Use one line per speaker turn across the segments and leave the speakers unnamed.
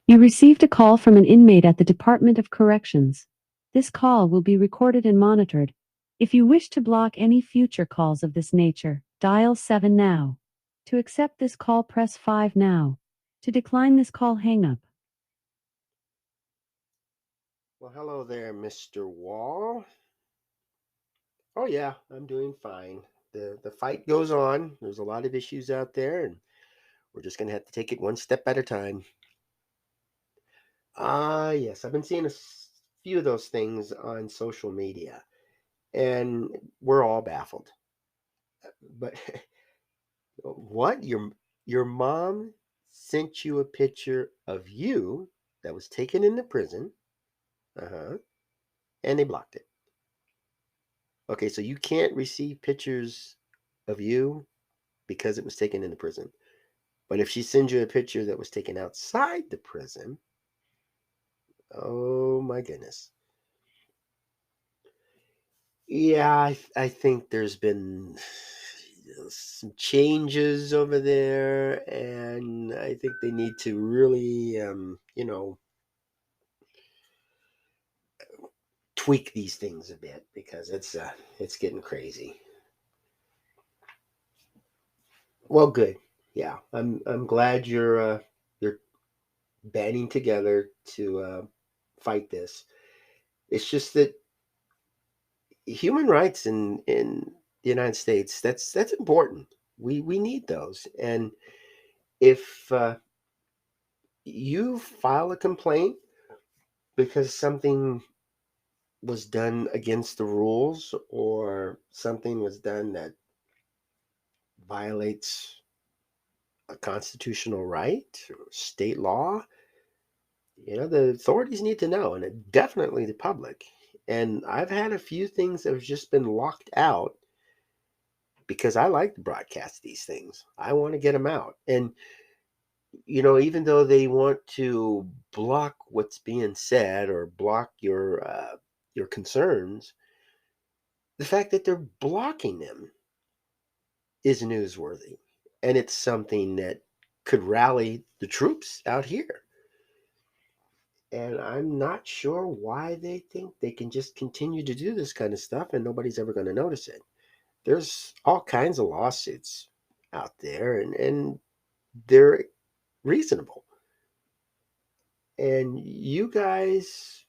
You received a call from an inmate at the Department of Corrections. This call will be recorded and monitored. If you wish to block any future calls of this nature, dial 7 now. To accept this call, press 5 now. To decline this call, hang up.
Well, hello there, Mr. Wall. Oh yeah, I'm doing fine. The fight goes on. There's a lot of issues out there, and we're just gonna have to take it one step at a time. Yes, I've been seeing few of those things on social media, and we're all baffled. But what? Your mom sent you a picture of you that was taken in the prison, uh-huh, and they blocked it. Okay, so you can't receive pictures of you because it was taken in the prison. But if she sends you a picture that was taken outside the prison, oh my goodness. Yeah, I think there's been some changes over there, and I think they need to really, tweak these things a bit because it's getting crazy. Well, good. Yeah, I'm glad you're banding together to fight this. It's just that human rights in the United States, that's important. We need those. And if you file a complaint because something was done against the rules or something was done that violates a constitutional right or state law, the authorities need to know, and definitely the public. And I've had a few things that have just been locked out because I like to broadcast these things. I want to get them out. And even though they want to block what's being said or block your concerns, the fact that they're blocking them is newsworthy, and it's something that could rally the troops out here. And I'm not sure why they think they can just continue to do this kind of stuff and nobody's ever going to notice it. There's all kinds of lawsuits out there, and they're reasonable. And you guys,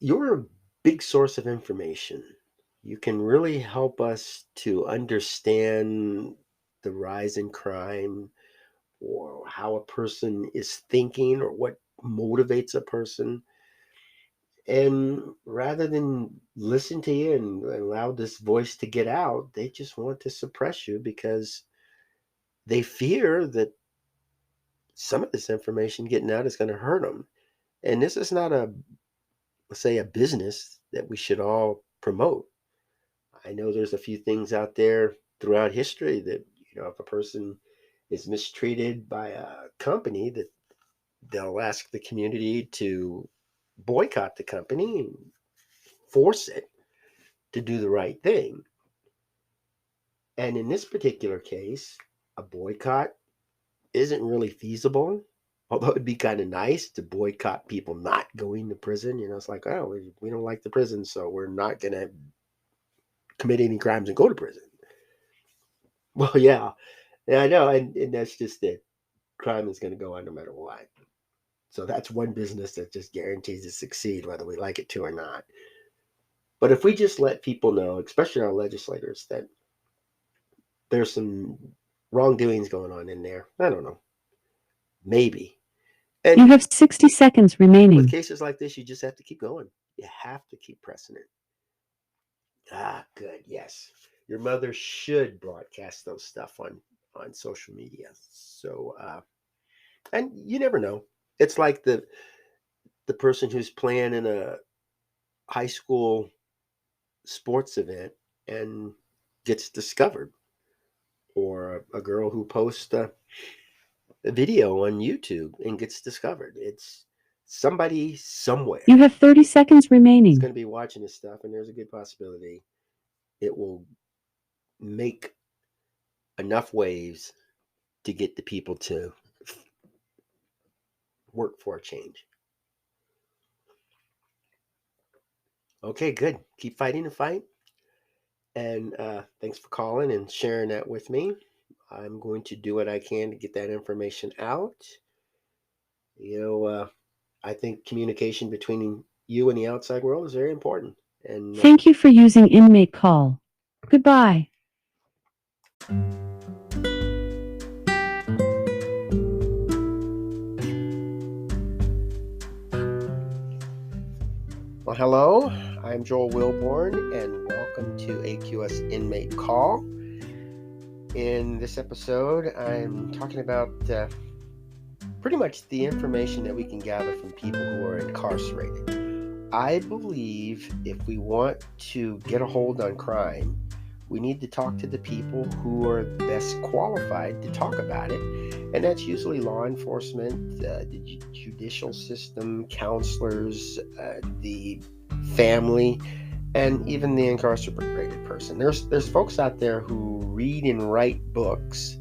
you're a big source of information. You can really help us to understand the rise in crime or how a person is thinking or what motivates a person. And rather than listen to you and allow this voice to get out, they just want to suppress you because they fear that some of this information getting out is going to hurt them. And this is not let's say, a business that we should all promote. I know there's a few things out there throughout history that, if a person is mistreated by a company, that they'll ask the community to boycott the company and force it to do the right thing. And in this particular case, a boycott isn't really feasible. Although it'd be kind of nice to boycott people not going to prison. It's like, oh, we don't like the prison, so we're not going to commit any crimes and go to prison. Well, yeah, yeah, I know, and that's just it. Crime is going to go on no matter what. So that's one business that just guarantees to succeed, whether we like it to or not. But if we just let people know, especially our legislators, that there's some wrongdoings going on in there, I don't know, maybe.
You
And
have 60 seconds
with
remaining.
cases like this, you just have to keep going. You have to keep pressing it. Good. Yes, your mother should broadcast those stuff on social media. So, and you never know. It's like the person who's playing in a high school sports event and gets discovered, or a girl who posts a video on YouTube and gets discovered. It's somebody
You
somewhere
have 30 seconds
is
remaining.
going to be watching this stuff, and there's a good possibility it will make enough waves to get the people to work for a change. Okay, good. Keep fighting the fight. And thanks for calling and sharing that with me. I'm going to do what I can to get that information out. You know, I think communication between you and the outside world is very important. And
Thank you for using inmate call. Goodbye.
well, hello, I'm Joel Wilborn, and welcome to AQS Inmate Call. In this episode, I'm talking about pretty much the information that we can gather from people who are incarcerated. I believe if we want to get a hold on crime, we need to talk to the people who are best qualified to talk about it. And that's usually law enforcement, the judicial system, counselors, the family, and even the incarcerated person. There's folks out there who read and write books,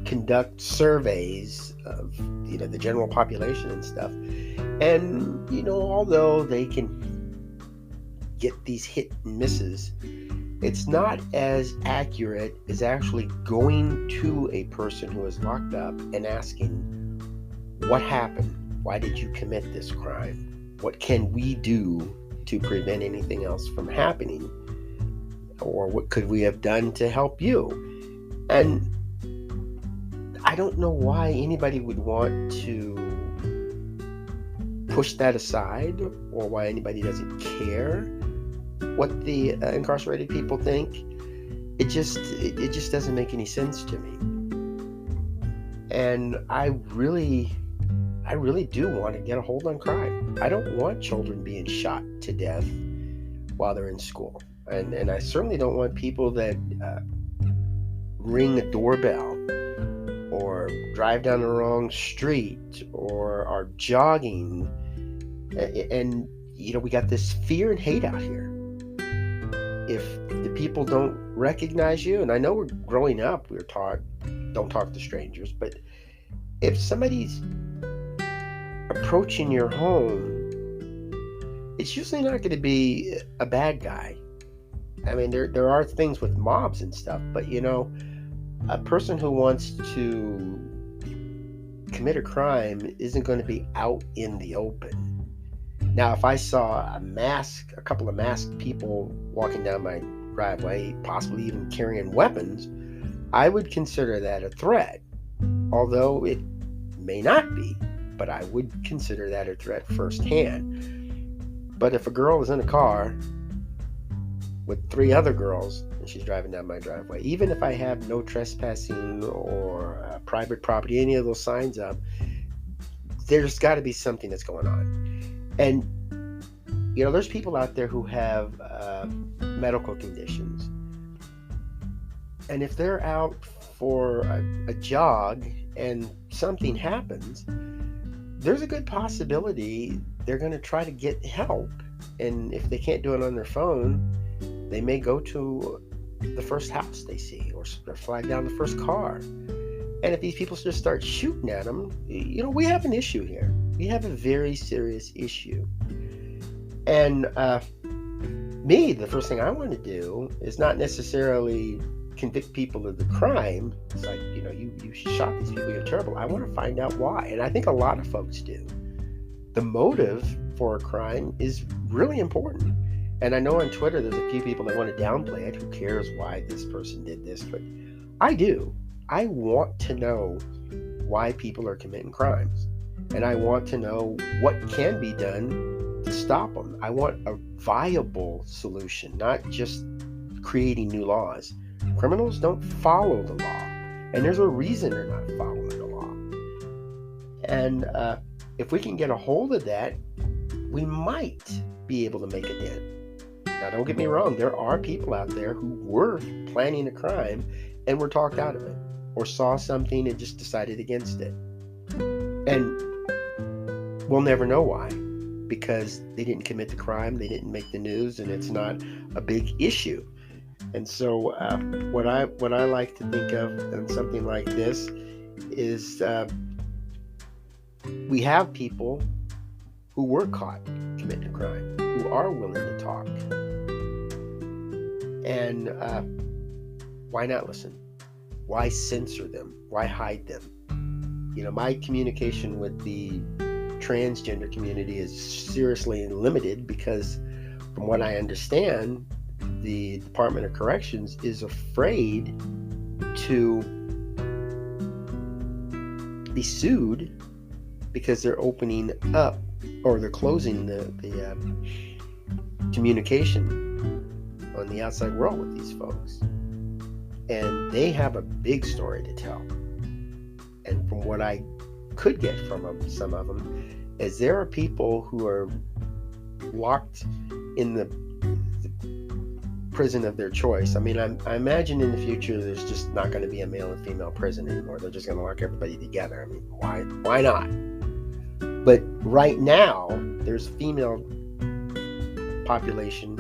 conduct surveys of the general population and stuff. And although they can get these hit and misses, it's not as accurate as actually going to a person who is locked up and asking, what happened? Why did you commit this crime? What can we do to prevent anything else from happening? Or what could we have done to help you? And I don't know why anybody would want to push that aside, or why anybody doesn't care what the incarcerated people think. It just doesn't make any sense to me. And I really do want to get a hold on crime. I don't want children being shot to death while they're in school. And I certainly don't want people that ring a doorbell or drive down the wrong street or are jogging. And we got this fear and hate out here. If the people don't recognize you, and I know we're growing up, we're taught don't talk to strangers, but if somebody's approaching your home, it's usually not going to be a bad guy. I mean, there are things with mobs and stuff, but a person who wants to commit a crime isn't going to be out in the open. Now, if I saw a couple of masked people walking down my driveway, possibly even carrying weapons, I would consider that a threat. Although it may not be, but I would consider that a threat firsthand. But if a girl is in a car with 3 other girls and she's driving down my driveway, even if I have no trespassing or private property, any of those signs up, there's got to be something that's going on. And there's people out there who have medical conditions, and if they're out for a jog and something happens, there's a good possibility they're going to try to get help. And if they can't do it on their phone, they may go to the first house they see, or flag down the first car. And if these people just start shooting at them, we have an issue here. We have a very serious issue. And the first thing I want to do is not necessarily convict people of the crime. It's like, you shot these people, you're terrible. I want to find out why. And I think a lot of folks do. The motive for a crime is really important. And I know on Twitter there's a few people that want to downplay it. Who cares why this person did this? But I do. I want to know why people are committing crimes. And I want to know what can be done to stop them. I want a viable solution, not just creating new laws. Criminals don't follow the law, and there's a reason they're not following the law. And if we can get a hold of that, we might be able to make a dent. Now, don't get me wrong, there are people out there who were planning a crime and were talked out of it, or saw something and just decided against it. And we'll never know why, because they didn't commit the crime, they didn't make the news, and it's not a big issue. And so what I like to think of in something like this is we have people who were caught committing a crime, who are willing to talk. And why not listen? Why censor them? Why hide them? My communication with the transgender community is seriously limited because, from what I understand, the Department of Corrections is afraid to be sued because they're opening up, or they're closing the communication on the outside world with these folks. And they have a big story to tell. And from what I could get from them, some of them, is there are people who are locked in the prison of their choice. I imagine in the future there's just not going to be a male and female prison anymore. They're just going to lock everybody together. Why not? But right now, there's female population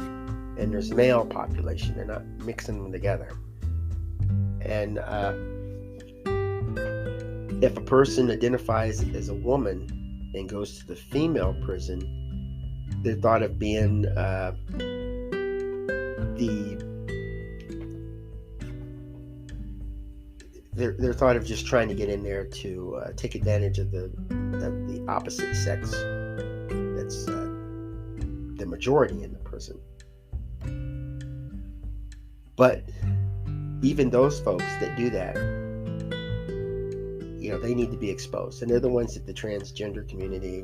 and there's male population. They're not mixing them together. And if a person identifies as a woman and goes to the female prison, they're thought of being they're thought of just trying to get in there to take advantage of the opposite sex that's the majority in the prison. But even those folks that do that, they need to be exposed, and they're the ones that the transgender community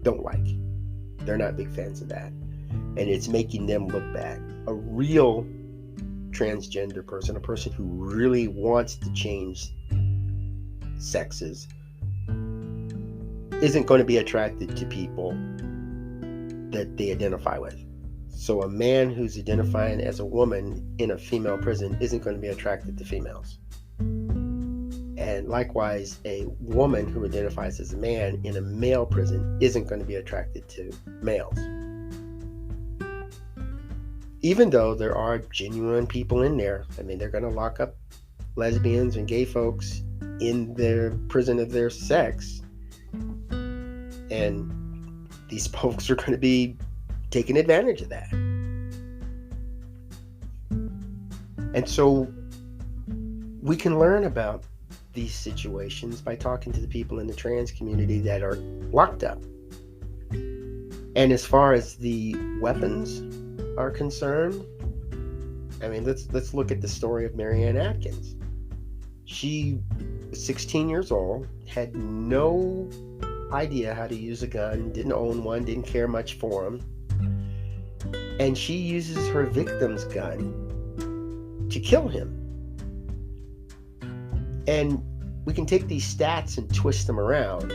don't like. They're not big fans of that, and it's making them look bad. A real transgender person, a person who really wants to change sexes, isn't going to be attracted to people that they identify with. So a man who's identifying as a woman in a female prison isn't going to be attracted to females. And likewise, a woman who identifies as a man in a male prison isn't going to be attracted to males. Even though there are genuine people in there, they're going to lock up lesbians and gay folks in their prison of their sex. And these folks are going to be taking advantage of that. And so we can learn about these situations by talking to the people in the trans community that are locked up. And as far as the weapons are concerned, let's look at the story of Marianne Atkins. She was 16 years old, had no idea how to use a gun, didn't own one, didn't care much for them, and she uses her victim's gun to kill him. And we can take these stats and twist them around.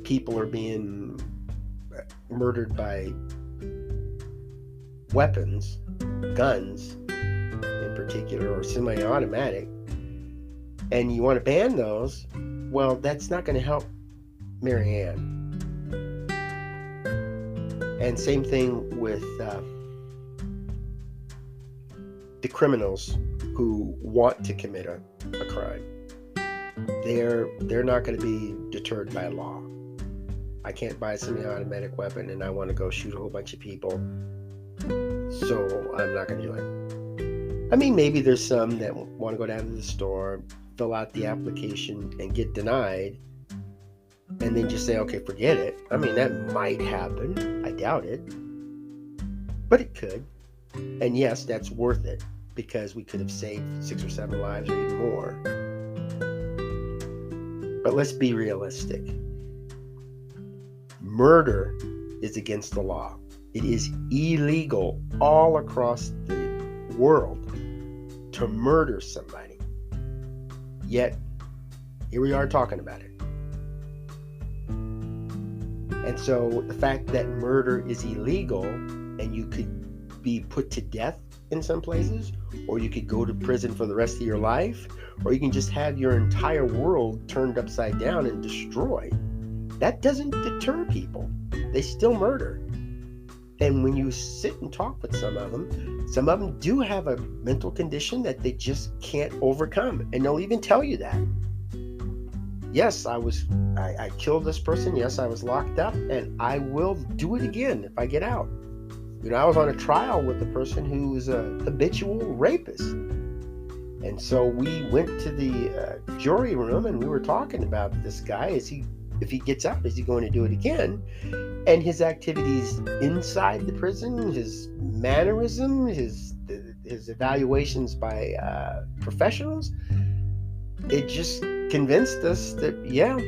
People are being murdered by weapons, guns in particular, or semi-automatic, and you want to ban those. Well, that's not going to help Marianne. And same thing with the criminals who want to commit a crime. They're not going to be deterred by law. I can't buy a semi-automatic weapon and I want to go shoot a whole bunch of people, so I'm not going to do it. Maybe there's some that want to go down to the store, fill out the application and get denied, and then just say, okay, forget it. That might happen. I doubt it, but it could. And yes, that's worth it, because we could have saved 6 or 7 lives or even more. But let's be realistic. Murder is against the law. It is illegal all across the world to murder somebody. Yet, here we are talking about it. And so the fact that murder is illegal and you could be put to death in some places, or you could go to prison for the rest of your life, or you can just have your entire world turned upside down and destroyed, that doesn't deter people. They still murder. And when you sit and talk with some of them do have a mental condition that they just can't overcome. And they'll even tell you that. Yes, I killed this person. Yes, I was locked up, and I will do it again if I get out. I was on a trial with a person who was a habitual rapist. And so we went to the jury room and we were talking about this guy. If he gets out, is he going to do it again? And his activities inside the prison, his mannerism, his evaluations by professionals, it just convinced us that, yeah,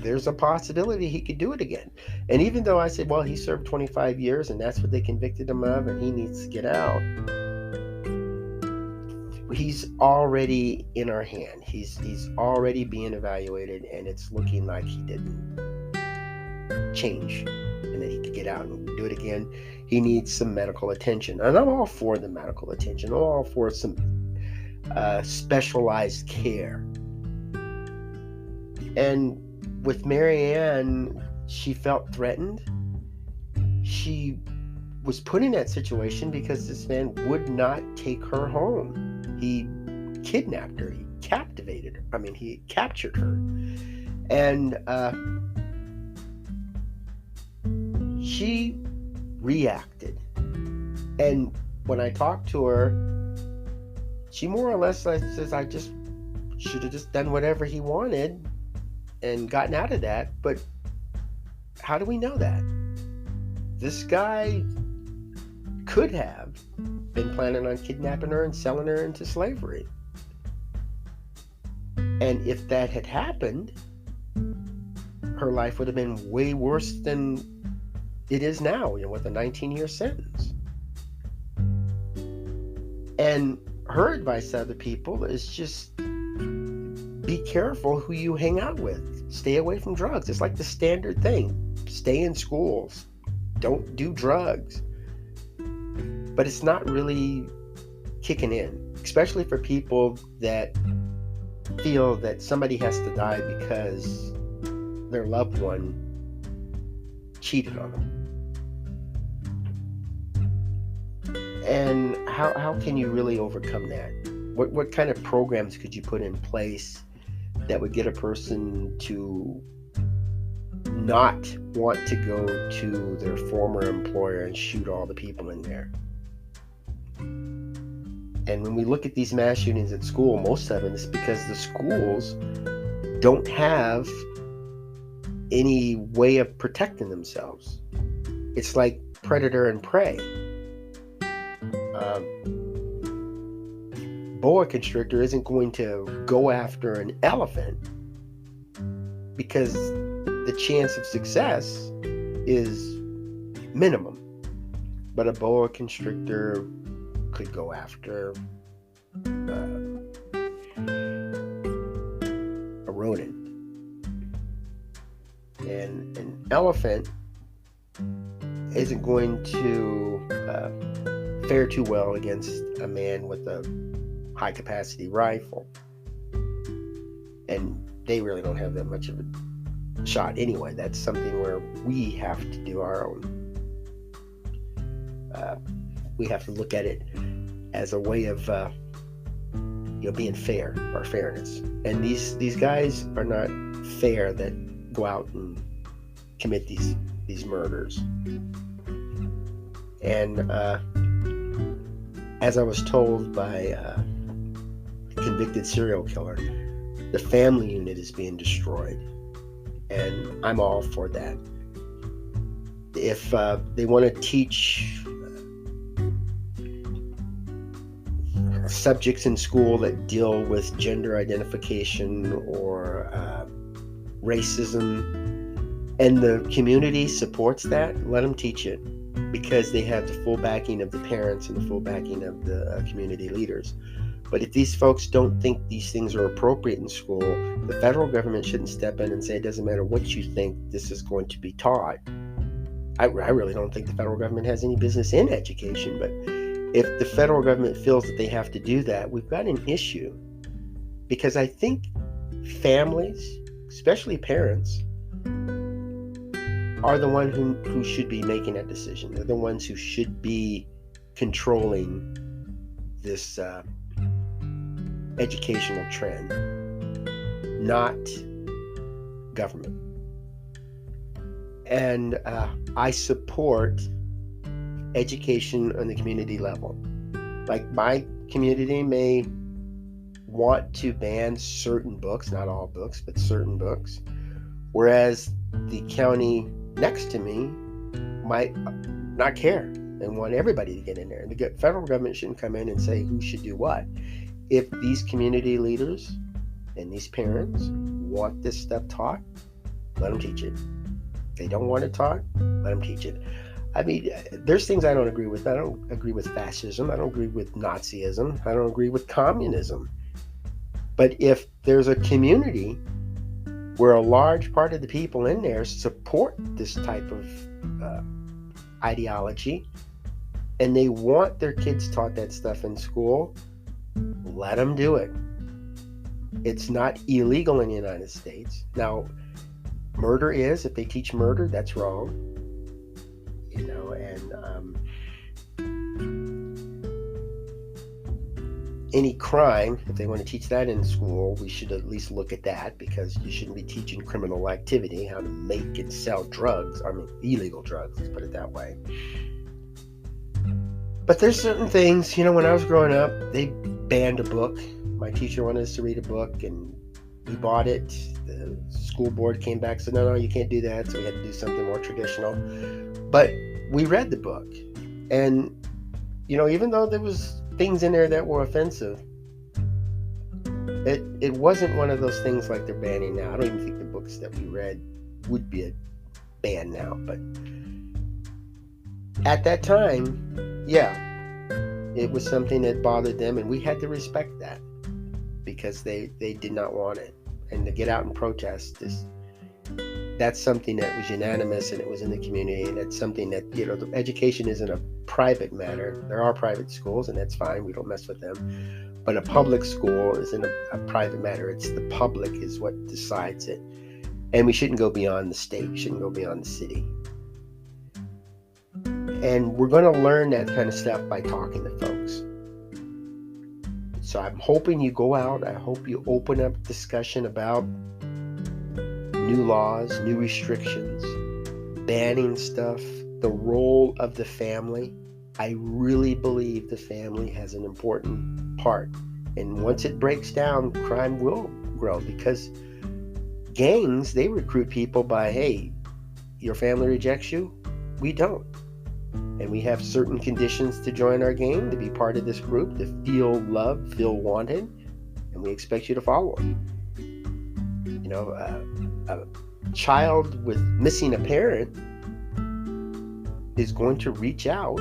there's a possibility he could do it again. And even though I said, well, he served 25 years and that's what they convicted him of and he needs to get out, he's already in our hand. He's already being evaluated, and it's looking like he didn't change and that he could get out and do it again. He needs some medical attention. And I'm all for the medical attention. I'm all for some specialized care. And with Marianne, she felt threatened. She was put in that situation because this man would not take her home. He kidnapped her. He captivated her. He captured her. And she reacted. And when I talked to her, she more or less says, I just should have just done whatever he wanted and gotten out of that. But how do we know that? This guy could have been planning on kidnapping her and selling her into slavery. And if that had happened, her life would have been way worse than it is now, with a 19-year sentence. And her advice to other people is just be careful who you hang out with. Stay away from drugs. It's like the standard thing. Stay in schools. Don't do drugs. But it's not really kicking in, especially for people that feel that somebody has to die because their loved one cheated on them. And how can you really overcome that? What kind of programs could you put in place that would get a person to not want to go to their former employer and shoot all the people in there? And when we look at these mass shootings at school, most of them is because the schools don't have any way of protecting themselves. It's like predator and prey. Boa constrictor isn't going to go after an elephant because the chance of success is minimum. But a boa constrictor could go after a rodent. And an elephant isn't going to fare too well against a man with a high capacity rifle. And they really don't have that much of a shot anyway. That's something where we have to do our own. We have to look at it as a way of being fair, or fairness. And these guys are not fair that go out and commit these murders. And as I was told by a convicted serial killer, the family unit is being destroyed, and I'm all for that. If they want to teach subjects in school that deal with gender identification or racism, and the community supports that, let them teach it, because they have the full backing of the parents and the full backing of the community leaders. But if these folks don't think these things are appropriate in school, the federal government shouldn't step in and say, it doesn't matter what you think, this is going to be taught. I really don't think the federal government has any business in education, but if the federal government feels that they have to do that, we've got an issue. Because I think families, especially parents, are the one who should be making that decision. They're the ones who should be controlling this educational trend, not government. And I support education on the community level. Like, my community may want to ban certain books, not all books, but certain books, whereas the county next to me might not care and want everybody to get in there. And the federal government shouldn't come in and say who should do what. If these community leaders and these parents want this stuff taught, let them teach it. If they don't want it taught, let them teach it. I mean, there's things I don't agree with. I don't agree with fascism. I don't agree with Nazism. I don't agree with communism. But if there's a community where a large part of the people in there support this type of ideology, and they want their kids taught that stuff in school, let them do it. It's not illegal in the United States. Now, murder is, if they teach murder, that's wrong. You know, and any crime, if they want to teach that in school, we should at least look at that, because you shouldn't be teaching criminal activity, how to make and sell drugs. I mean, illegal drugs, let's put it that way. But there's certain things, you know, when I was growing up, they banned a book. My teacher wanted us to read a book, and we bought it. The school board came back and said, no, you can't do that. So we had to do something more traditional. But we read the book. And, you know, even though there was things in there that were offensive, it wasn't one of those things like they're banning now. I don't even think the books that we read would be banned now. But at that time, yeah, it was something that bothered them, and we had to respect that, because they did not want it. And to get out and protest, that's something that was unanimous, and it was in the community, and it's something that, you know, the education isn't a private matter. There are private schools, and that's fine. We don't mess with them. But a public school isn't a private matter. It's the public is what decides it. And we shouldn't go beyond the state. We shouldn't go beyond the city. And we're going to learn that kind of stuff by talking to folks. So I'm hoping you go out. I hope you open up discussion about new laws, new restrictions, banning stuff, the role of the family. I really believe the family has an important part. And once it breaks down, crime will grow, because gangs, they recruit people by, hey, your family rejects you, we don't. And we have certain conditions to join our gang, to be part of this group, to feel loved, feel wanted, and we expect you to follow them. You know, a child with missing a parent is going to reach out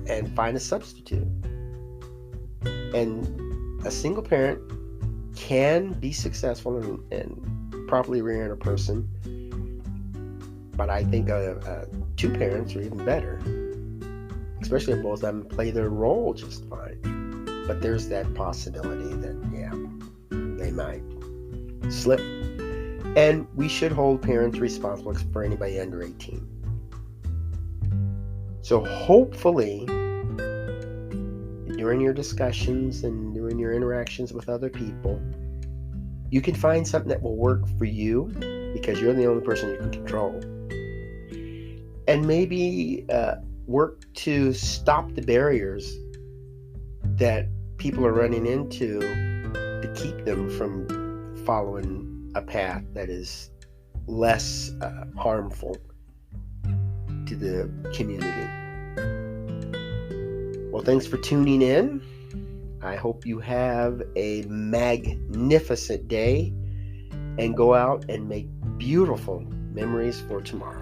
and find a substitute. And a single parent can be successful in properly rearing a person, but I think two parents are even better, especially if both of them play their role just fine. But there's that possibility that, yeah, they might slip. And we should hold parents responsible for anybody under 18. So hopefully, during your discussions and during your interactions with other people, you can find something that will work for you, because you're the only person you can control. And maybe work to stop the barriers that people are running into to keep them from following a path that is less harmful to the community. Well, thanks for tuning in. I hope you have a magnificent day, and go out and make beautiful memories for tomorrow.